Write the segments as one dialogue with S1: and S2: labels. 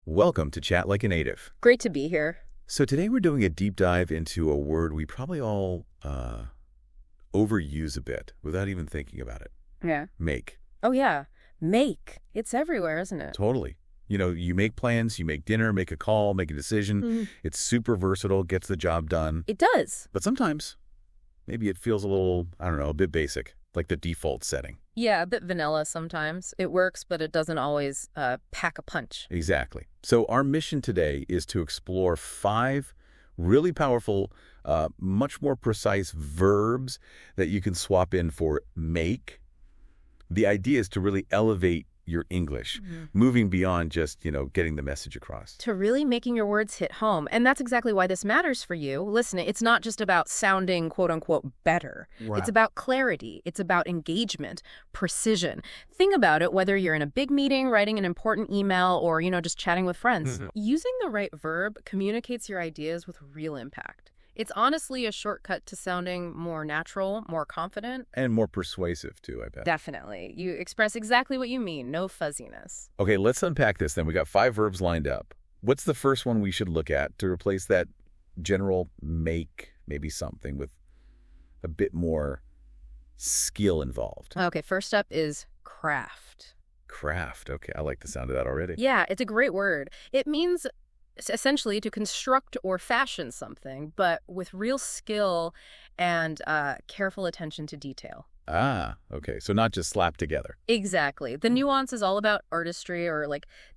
S1: Welcome to Chat Like a Native.
S2: Great to be here.
S1: So today we're doing a deep dive into a word we probably all overuse a bit without even thinking about it.
S2: Yeah.
S1: Make.
S2: Oh, yeah. Make. It's everywhere, isn't it?
S1: Totally. You know, you make plans, you make dinner, make a call, make a decision. It's super versatile, gets the job done.
S2: It does.
S1: But sometimes, maybe it feels a little, I don't know, a bit basic, like the default setting.
S2: Yeah, a bit vanilla sometimes. It works, but it doesn't always pack a punch.
S1: Exactly. So our mission today is to explore 5 really powerful, much more precise verbs that you can swap in for make. The idea is to really elevate your English, moving beyond just, getting the message across.
S2: To really making your words hit home. And that's exactly why this matters for you. Listen, it's not just about sounding, quote unquote, better.
S1: Wow.
S2: It's about clarity. It's about engagement, precision. Think about it, whether you're in a big meeting, writing an important email, or, just chatting with friends. Using the right verb communicates your ideas with real impact. It's honestly a shortcut to sounding more natural, more confident.
S1: And more persuasive, too, I bet.
S2: Definitely. You express exactly what you mean, no fuzziness.
S1: Okay, let's unpack this then. We got 5 verbs lined up. What's the first one we should look at to replace that general make, maybe something with a bit more skill involved?
S2: Okay, first up is craft.
S1: Craft. Okay, I like the sound of that already.
S2: Yeah, it's a great word. It means essentially to construct or fashion something, but with real skill and careful attention to detail.
S1: Ah, okay. So not just slapped together.
S2: Exactly. The nuance is all about artistry or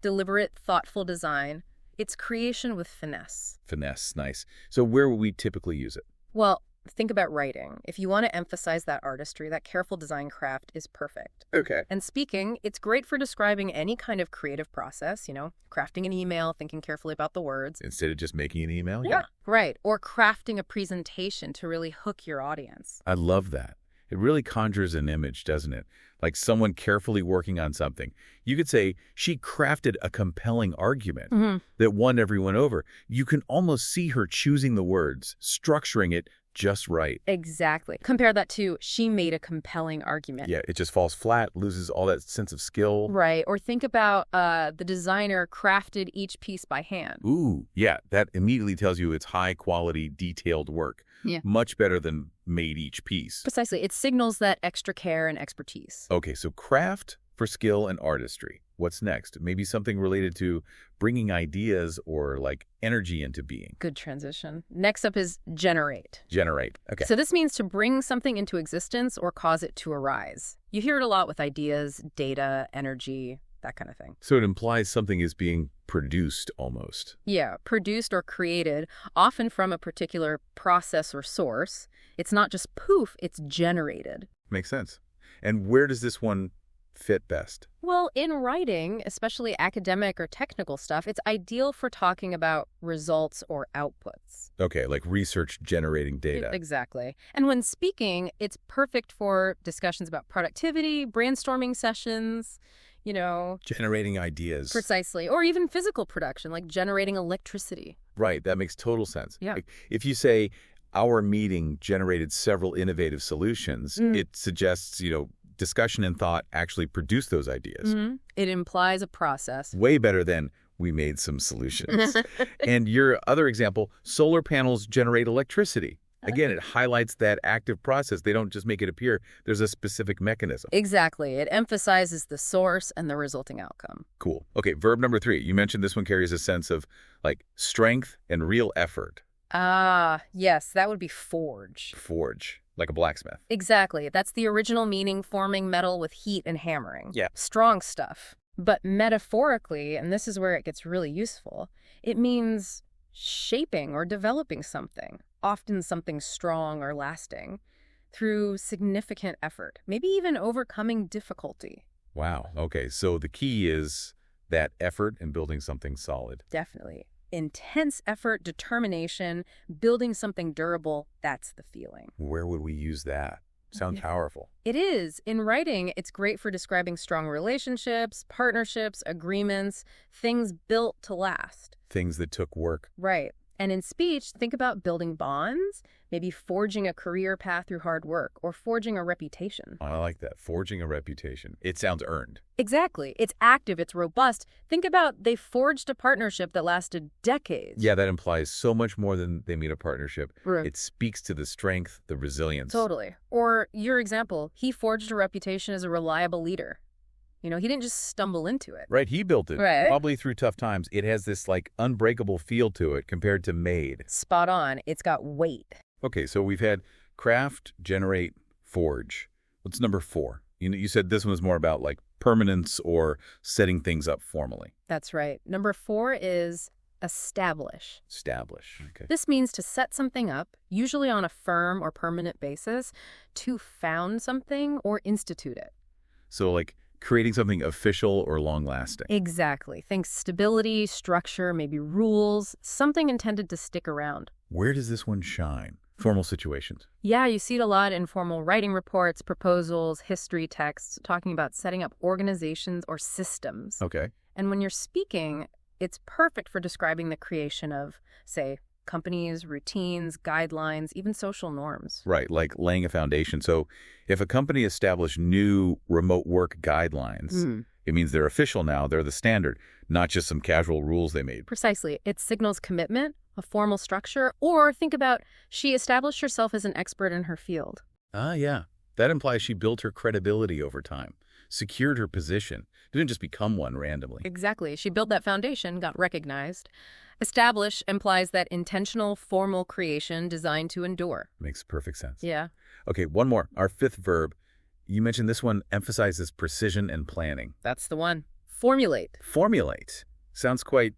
S2: deliberate, thoughtful design. It's creation with finesse.
S1: Finesse, nice. So where would we typically use it?
S2: Well, think about writing. If you want to emphasize that artistry, that careful design craft is perfect.
S1: Okay.
S2: And speaking, it's great for describing any kind of creative process, crafting an email, thinking carefully about the words.
S1: Instead of just making an email?
S2: Yeah. Right. Or crafting a presentation to really hook your audience.
S1: I love that. It really conjures an image, doesn't it? Like someone carefully working on something. You could say, she crafted a compelling argument that won everyone over. You can almost see her choosing the words, structuring it just right.
S2: Exactly. Compare that to, she made a compelling argument.
S1: Yeah, it just falls flat, loses all that sense of skill.
S2: Right. Or think about the designer crafted each piece by hand.
S1: Ooh, yeah, that immediately tells you it's high quality, detailed work.
S2: Yeah.
S1: Much better than made each piece.
S2: Precisely. It signals that extra care and expertise.
S1: Okay, so craft for skill and artistry. What's next? Maybe something related to bringing ideas or energy into being.
S2: Good transition. Next up is generate.
S1: Generate. Okay.
S2: So this means to bring something into existence or cause it to arise. You hear it a lot with ideas, data, energy, that kind of thing.
S1: So it implies something is being produced almost.
S2: Yeah, produced or created, often from a particular process or source. It's not just poof, it's generated.
S1: Makes sense. And where does this one fit best?
S2: Well, in writing, especially academic or technical stuff, it's ideal for talking about results or outputs.
S1: Okay, like research generating data.
S2: Exactly. And when speaking, it's perfect for discussions about productivity, brainstorming sessions,
S1: Generating ideas.
S2: Precisely. Or even physical production, like generating electricity.
S1: Right, that makes total sense.
S2: Yeah.
S1: If you say, our meeting generated several innovative solutions, it suggests, discussion and thought actually produce those ideas.
S2: It implies a process.
S1: Way better than we made some solutions. And your other example, solar panels generate electricity. Again, it highlights that active process. They don't just make it appear. There's a specific mechanism.
S2: Exactly. It emphasizes the source and the resulting outcome.
S1: Cool. Okay, verb number 3. You mentioned this one carries a sense of strength and real effort.
S2: Ah, yes, that would be forge.
S1: Forge. Like a blacksmith.
S2: Exactly. That's the original meaning, forming metal with heat and hammering.
S1: Yeah.
S2: Strong stuff. But metaphorically, and this is where it gets really useful, it means shaping or developing something, often something strong or lasting, through significant effort, maybe even overcoming difficulty.
S1: Wow. Okay, so the key is that effort in building something solid.
S2: Definitely. Intense effort, determination, building something durable, that's the feeling.
S1: Where would we use that? Sounds powerful.
S2: It is. In writing, it's great for describing strong relationships, partnerships, agreements, things built to last.
S1: Things that took work.
S2: Right. And in speech, think about building bonds, maybe forging a career path through hard work, or forging a reputation.
S1: I like that. Forging a reputation. It sounds earned.
S2: Exactly. It's active, it's robust. Think about they forged a partnership that lasted decades.
S1: Yeah, that implies so much more than they mean a partnership.
S2: Right.
S1: It speaks to the strength, the resilience.
S2: Totally. Or your example, he forged a reputation as a reliable leader. He didn't just stumble into it.
S1: Right, he built it.
S2: Right.
S1: Probably through tough times. It has this, unbreakable feel to it compared to made.
S2: Spot on. It's got weight.
S1: Okay, so we've had craft, generate, forge. What's number 4? You said this one was more about, permanence or setting things up formally.
S2: That's right. Number 4 is establish.
S1: Establish. Okay.
S2: This means to set something up, usually on a firm or permanent basis, to found something or institute it.
S1: So, creating something official or long-lasting.
S2: Exactly. Think stability, structure, maybe rules, something intended to stick around.
S1: Where does this one shine? Formal situations.
S2: Yeah, you see it a lot in formal writing reports, proposals, history texts, talking about setting up organizations or systems.
S1: Okay.
S2: And when you're speaking, it's perfect for describing the creation of, say, companies, routines, guidelines, even social norms.
S1: Right, like laying a foundation. So if a company established new remote work guidelines, it means they're official now, they're the standard, not just some casual rules they made.
S2: Precisely. It signals commitment, a formal structure, or think about she established herself as an expert in her field.
S1: Ah, yeah. That implies she built her credibility over time, secured her position, didn't just become one randomly.
S2: Exactly. She built that foundation, got recognized. Establish implies that intentional, formal creation designed to endure.
S1: Makes perfect sense.
S2: Yeah.
S1: Okay, one more. Our 5th verb. You mentioned this one emphasizes precision and planning.
S2: That's the one. Formulate.
S1: Formulate. Sounds quite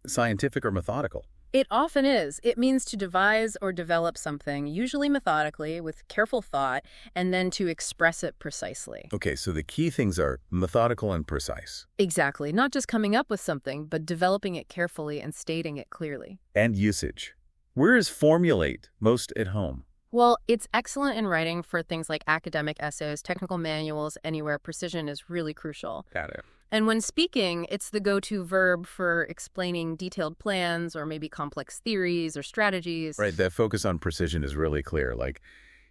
S1: scientific or methodical.
S2: It often is. It means to devise or develop something, usually methodically, with careful thought, and then to express it precisely.
S1: Okay, so the key things are methodical and precise.
S2: Exactly. Not just coming up with something, but developing it carefully and stating it clearly.
S1: And usage. Where is formulate most at home?
S2: Well, it's excellent in writing for things like academic essays, technical manuals, anywhere precision is really crucial.
S1: Got it.
S2: And when speaking, it's the go-to verb for explaining detailed plans or maybe complex theories or strategies.
S1: Right, that focus on precision is really clear.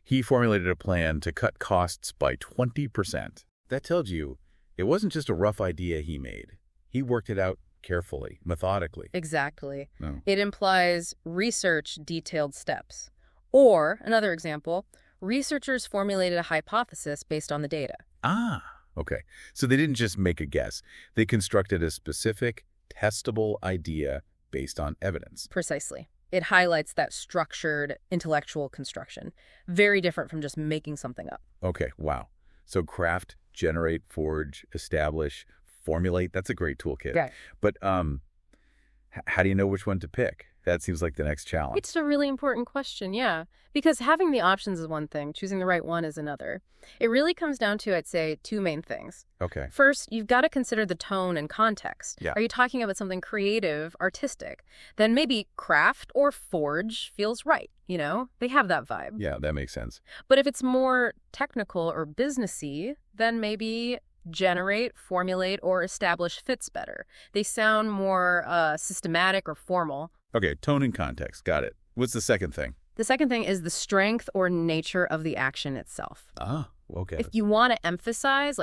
S1: He formulated a plan to cut costs by 20%. That tells you it wasn't just a rough idea he made. He worked it out carefully, methodically.
S2: Exactly.
S1: No.
S2: It implies research detailed steps. Or, another example, researchers formulated a hypothesis based on the data.
S1: Ah, okay. So they didn't just make a guess. They constructed a specific, testable idea based on evidence.
S2: Precisely. It highlights that structured intellectual construction. Very different from just making something up.
S1: Okay, wow. So craft, generate, forge, establish, formulate, that's a great toolkit.
S2: Right.
S1: But how do you know which one to pick? That seems like the next challenge.
S2: It's a really important question, yeah. Because having the options is one thing, choosing the right one is another. It really comes down to, I'd say, 2 main things.
S1: Okay.
S2: First, you've got to consider the tone and context.
S1: Yeah.
S2: Are you talking about something creative, artistic? Then maybe craft or forge feels right, They have that vibe.
S1: Yeah, that makes sense.
S2: But if it's more technical or businessy, then maybe generate, formulate, or establish fits better. They sound more systematic or formal.
S1: Okay, tone and context. Got it. What's the second thing?
S2: The second thing is the strength or nature of the action itself.
S1: Ah, okay.
S2: If you want to emphasize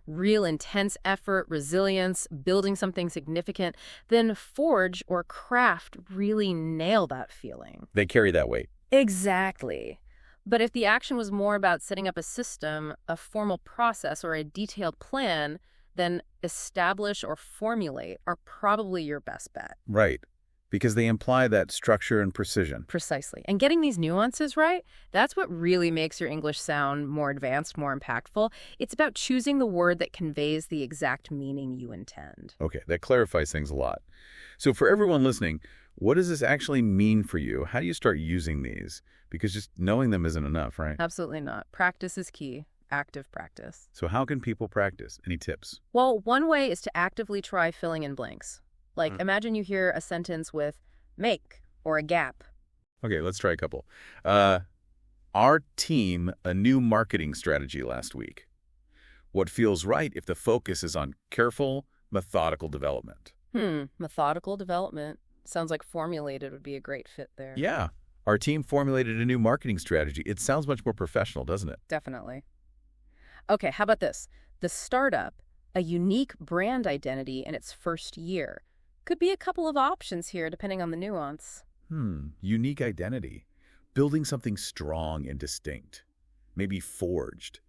S2: real intense effort, resilience, building something significant, then forge or craft really nail that feeling.
S1: They carry that weight.
S2: Exactly. But if the action was more about setting up a system, a formal process, or a detailed plan, then establish or formulate are probably your best bet.
S1: Right. Because they imply that structure and precision.
S2: Precisely. And getting these nuances right, that's what really makes your English sound more advanced, more impactful. It's about choosing the word that conveys the exact meaning you intend.
S1: Okay, that clarifies things a lot. So for everyone listening, what does this actually mean for you? How do you start using these? Because just knowing them isn't enough, right?
S2: Absolutely not. Practice is key. Active practice.
S1: So how can people practice? Any tips?
S2: Well, one way is to actively try filling in blanks. Imagine you hear a sentence with make or a gap.
S1: Okay, let's try a couple. Our team a new marketing strategy last week. What feels right if the focus is on careful, methodical development?
S2: Methodical development. Sounds like formulated would be a great fit there.
S1: Yeah. Our team formulated a new marketing strategy. It sounds much more professional, doesn't it?
S2: Definitely. Okay, how about this? The startup, a unique brand identity in its first year. Could be a couple of options here depending on the nuance.
S1: Unique identity. Building something strong and distinct. Maybe forged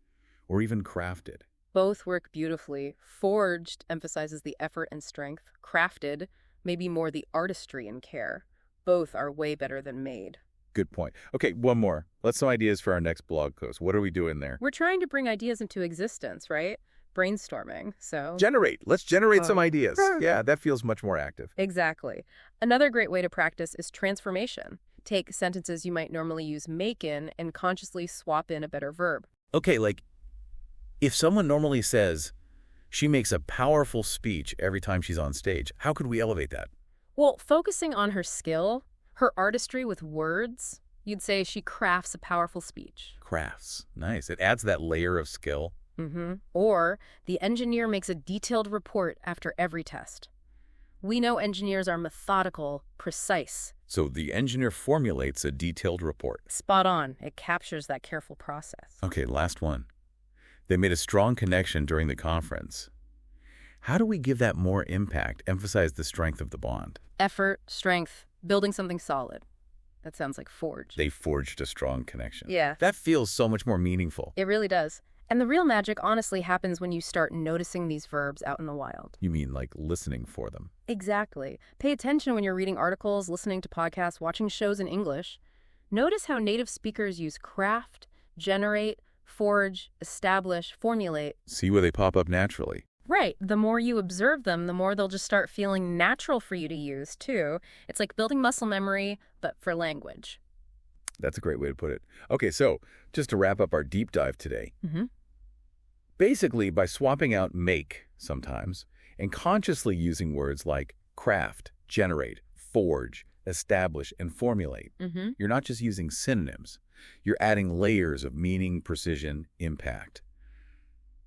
S1: or even crafted.
S2: Both work beautifully. Forged emphasizes the effort and strength. Crafted, maybe more the artistry and care. Both are way better than made.
S1: Good point. Okay, one more. Let's some ideas for our next blog post. What are we doing there?
S2: We're trying to bring ideas into existence, right? Brainstorming, so...
S1: Generate. Let's generate some ideas. Yeah, that feels much more active.
S2: Exactly. Another great way to practice is transformation. Take sentences you might normally use make in and consciously swap in a better verb.
S1: Okay, like if someone normally says she makes a powerful speech every time she's on stage, how could we elevate that?
S2: Well, focusing on her skill, her artistry with words, you'd say she crafts a powerful speech.
S1: Crafts. Nice. It adds that layer of skill.
S2: Or the engineer makes a detailed report after every test. We know engineers are methodical, precise.
S1: So the engineer formulates a detailed report.
S2: Spot on. It captures that careful process.
S1: Okay, last one. They made a strong connection during the conference. How do we give that more impact, emphasize the strength of the bond?
S2: Effort, strength, building something solid. That sounds like forged.
S1: They forged a strong connection.
S2: Yeah.
S1: That feels so much more meaningful.
S2: It really does. And the real magic honestly happens when you start noticing these verbs out in the wild.
S1: You mean like listening for them?
S2: Exactly. Pay attention when you're reading articles, listening to podcasts, watching shows in English. Notice how native speakers use craft, generate, forge, establish, formulate.
S1: See where they pop up naturally.
S2: Right. The more you observe them, the more they'll just start feeling natural for you to use, too. It's like building muscle memory, but for language.
S1: That's a great way to put it. Okay, so just to wrap up our deep dive today. Basically, by swapping out make sometimes and consciously using words like craft, generate, forge, establish, and formulate, you're not just using synonyms. You're adding layers of meaning, precision, impact.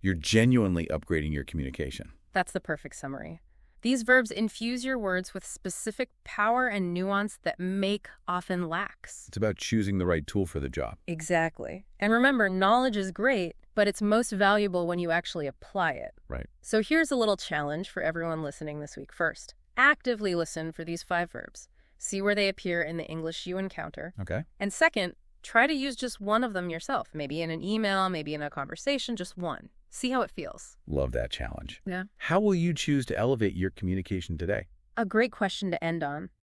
S1: You're genuinely upgrading your communication.
S2: That's the perfect summary. These verbs infuse your words with specific power and nuance that make often lacks.
S1: It's about choosing the right tool for the job.
S2: Exactly. And remember, knowledge is great, but it's most valuable when you actually apply it.
S1: Right.
S2: So here's a little challenge for everyone listening this week. First, actively listen for these 5 verbs. See where they appear in the English you encounter.
S1: Okay.
S2: And second, try to use just one of them yourself. Maybe in an email, maybe in a conversation, just one. See how it feels.
S1: Love that challenge.
S2: Yeah.
S1: How will you choose to elevate your communication today?
S2: A great question to end on.